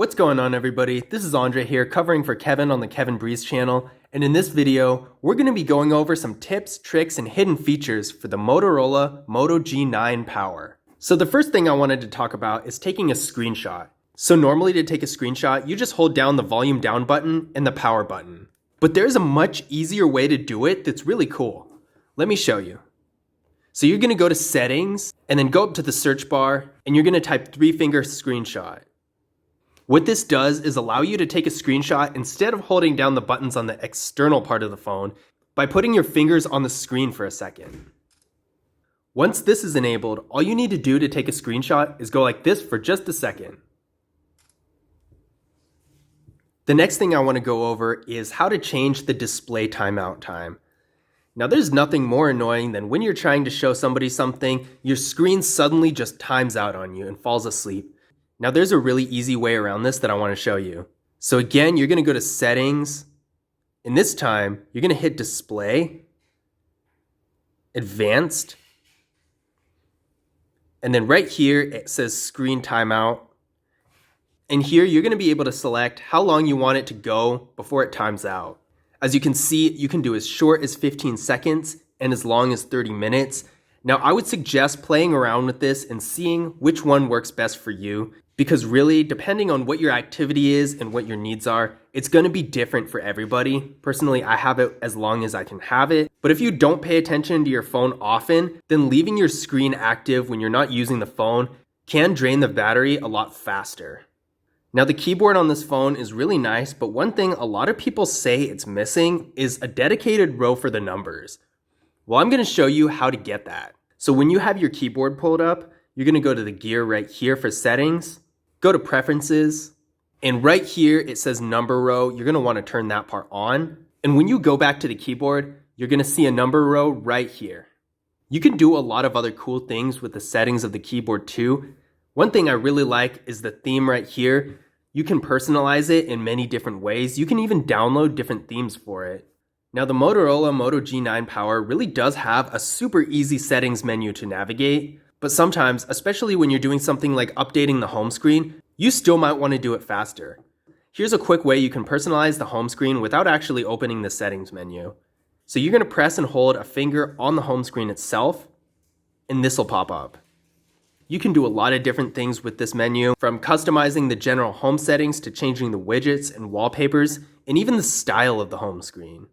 What's going on, everybody? This is Andre here, covering for Kevin on the Kevin Breeze channel, and in this video, we're going to be going over some tips, tricks, and hidden features for the Motorola Moto G9 Power. So the first thing I wanted to talk about is taking a screenshot. So normally to take a screenshot, you just hold down the volume down button and the power button. But there's a much easier way to do it that's really cool. Let me show you. So you're going to go to settings, and then go up to the search bar, and you're going to type 3-finger screenshot. What this does is allow you to take a screenshot instead of holding down the buttons on the external part of the phone by putting your fingers on the screen for a second. Once this is enabled, all you need to do to take a screenshot is go like this for just a second. The next thing I want to go over is how to change the display timeout time. Now there's nothing more annoying than when you're trying to show somebody something, your screen suddenly just times out on you and falls asleep. Now there's a really easy way around this that I want to show you. So again, you're going to go to settings, and this time you're going to hit display, advanced, and then right here it says screen timeout. And here you're going to be able to select how long you want it to go before it times out. As you can see, you can do as short as 15 seconds and as long as 30 minutes. Now I would suggest playing around with this and seeing which one works best for you, because really, depending on what your activity is and what your needs are, it's going to be different for everybody. Personally, I have it as long as I can have it. But if you don't pay attention to your phone often, then leaving your screen active when you're not using the phone can drain the battery a lot faster. Now the keyboard on this phone is really nice, but one thing a lot of people say it's missing is a dedicated row for the numbers. Well, I'm going to show you how to get that. So when you have your keyboard pulled up, you're going to go to the gear right here for settings, go to preferences, and right here it says number row. You're going to want to turn that part on. And when you go back to the keyboard, you're going to see a number row right here. You can do a lot of other cool things with the settings of the keyboard too. One thing I really like is the theme right here. You can personalize it in many different ways. You can even download different themes for it. Now the Motorola Moto G9 Power really does have a super easy settings menu to navigate, but sometimes, especially when you're doing something like updating the home screen, you still might want to do it faster. Here's a quick way you can personalize the home screen without actually opening the settings menu. So you're going to press and hold a finger on the home screen itself, and this will pop up. You can do a lot of different things with this menu, from customizing the general home settings to changing the widgets and wallpapers, and even the style of the home screen.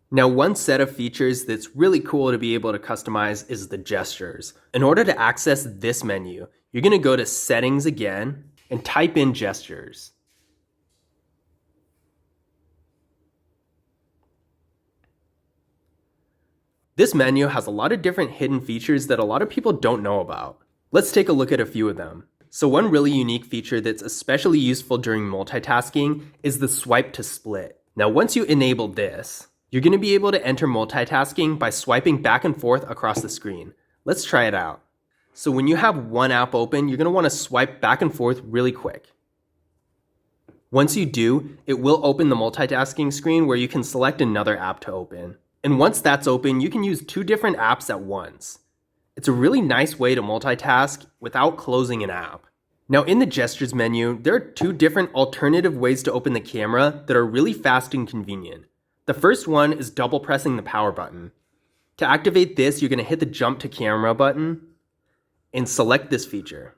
Now, one set of features that's really cool to be able to customize is the gestures. In order to access this menu, you're going to go to settings again and type in gestures. This menu has a lot of different hidden features that a lot of people don't know about. Let's take a look at a few of them. So one really unique feature that's especially useful during multitasking is the swipe to split. Now once you enable this, you're going to be able to enter multitasking by swiping back and forth across the screen. Let's try it out. So when you have one app open, you're going to want to swipe back and forth really quick. Once you do, it will open the multitasking screen where you can select another app to open. And once that's open, you can use 2 different apps at once. It's a really nice way to multitask without closing an app. Now in the gestures menu, there are 2 different alternative ways to open the camera that are really fast and convenient. The first one is double pressing the power button. To activate this, you're going to hit the jump to camera button and select this feature.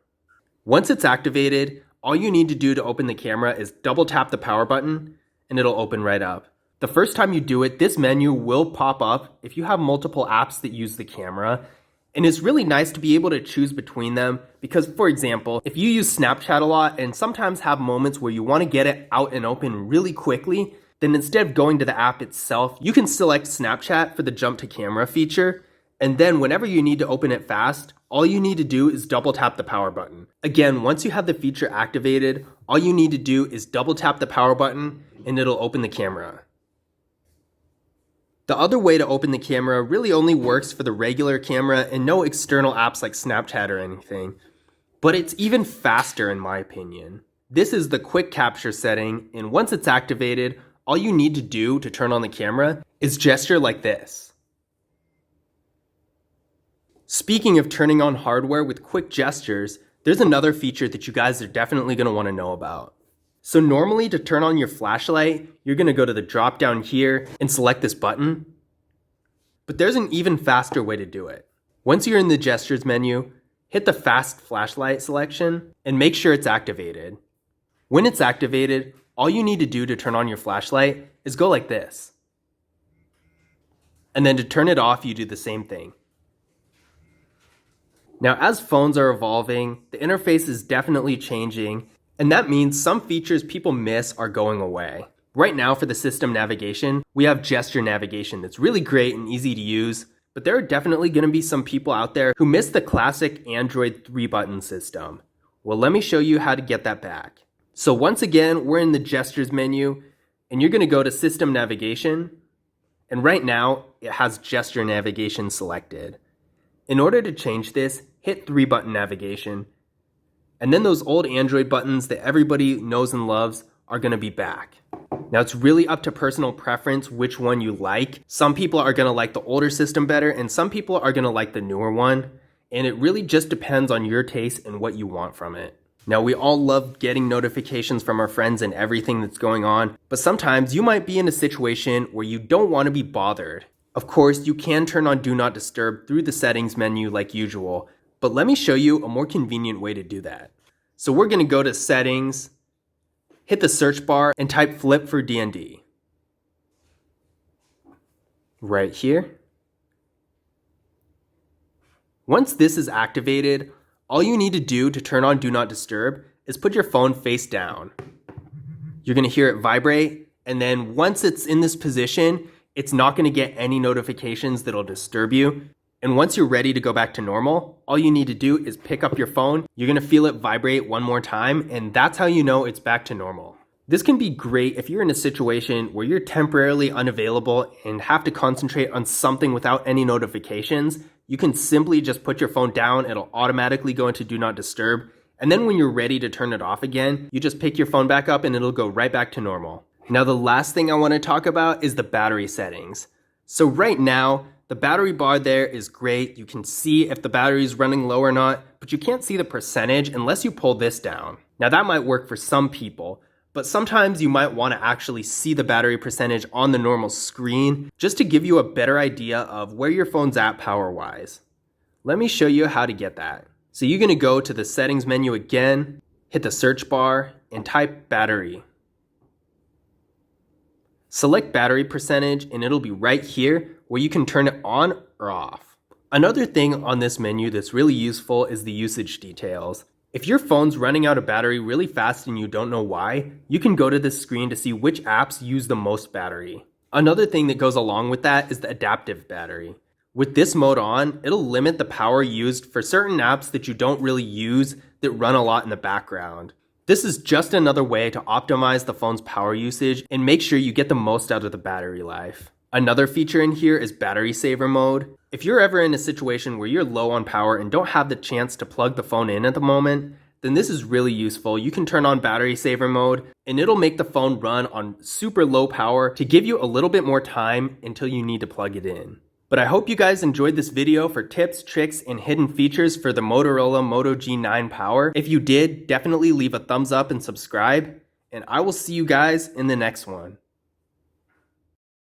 Once it's activated, all you need to do to open the camera is double tap the power button and it'll open right up. The first time you do it, this menu will pop up if you have multiple apps that use the camera. And it's really nice to be able to choose between them because, for example, if you use Snapchat a lot and sometimes have moments where you want to get it out and open really quickly, then instead of going to the app itself, you can select Snapchat for the jump to camera feature. And then whenever you need to open it fast, all you need to do is double tap the power button. Again, once you have the feature activated, all you need to do is double tap the power button and it'll open the camera. The other way to open the camera really only works for the regular camera and no external apps like Snapchat or anything. But it's even faster in my opinion. This is the quick capture setting, and once it's activated, all you need to do to turn on the camera is gesture like this. Speaking of turning on hardware with quick gestures, there's another feature that you guys are definitely going to want to know about. So normally to turn on your flashlight, you're gonna go to the drop down here and select this button. But there's an even faster way to do it. Once you're in the gestures menu, hit the fast flashlight selection and make sure it's activated. When it's activated, all you need to do to turn on your flashlight is go like this. And then to turn it off, you do the same thing. Now, as phones are evolving, the interface is definitely changing, and that means some features people miss are going away. Right now for the system navigation, we have gesture navigation that's really great and easy to use, but there are definitely going to be some people out there who miss the classic Android 3-button system. Well, let me show you how to get that back. So once again, we're in the gestures menu, and you're going to go to system navigation, and right now it has gesture navigation selected. In order to change this, hit 3-button navigation, and then those old Android buttons that everybody knows and loves are going to be back. Now it's really up to personal preference which one you like. Some people are going to like the older system better, and some people are going to like the newer one, and it really just depends on your taste and what you want from it. Now, we all love getting notifications from our friends and everything that's going on, but sometimes you might be in a situation where you don't want to be bothered. Of course, you can turn on Do Not Disturb through the settings menu like usual, but let me show you a more convenient way to do that. So we're going to go to Settings, hit the search bar, and type Flip for DND. Right here. Once this is activated, all you need to do to turn on Do Not Disturb is put your phone face down. You're going to hear it vibrate, and then once it's in this position, it's not going to get any notifications that'll disturb you. And once you're ready to go back to normal, all you need to do is pick up your phone. You're going to feel it vibrate one more time, and that's how you know it's back to normal. This can be great if you're in a situation where you're temporarily unavailable and have to concentrate on something without any notifications. You can simply just put your phone down, it'll automatically go into Do Not Disturb, and then when you're ready to turn it off again, you just pick your phone back up and it'll go right back to normal. Now the last thing I want to talk about is the battery settings. So right now, the battery bar there is great. You can see if the battery is running low or not, but you can't see the percentage unless you pull this down. Now that might work for some people, but sometimes you might want to actually see the battery percentage on the normal screen just to give you a better idea of where your phone's at power-wise. Let me show you how to get that. So you're going to go to the settings menu again, hit the search bar, and type battery. Select battery percentage, and it'll be right here where you can turn it on or off. Another thing on this menu that's really useful is the usage details. If your phone's running out of battery really fast and you don't know why, you can go to this screen to see which apps use the most battery. Another thing that goes along with that is the adaptive battery. With this mode on, it'll limit the power used for certain apps that you don't really use that run a lot in the background. This is just another way to optimize the phone's power usage and make sure you get the most out of the battery life. Another feature in here is battery saver mode. If you're ever in a situation where you're low on power and don't have the chance to plug the phone in at the moment, then this is really useful. You can turn on battery saver mode and it'll make the phone run on super low power to give you a little bit more time until you need to plug it in. But I hope you guys enjoyed this video for tips, tricks, and hidden features for the Motorola Moto G9 Power. If you did, definitely leave a thumbs up and subscribe, and I will see you guys in the next one.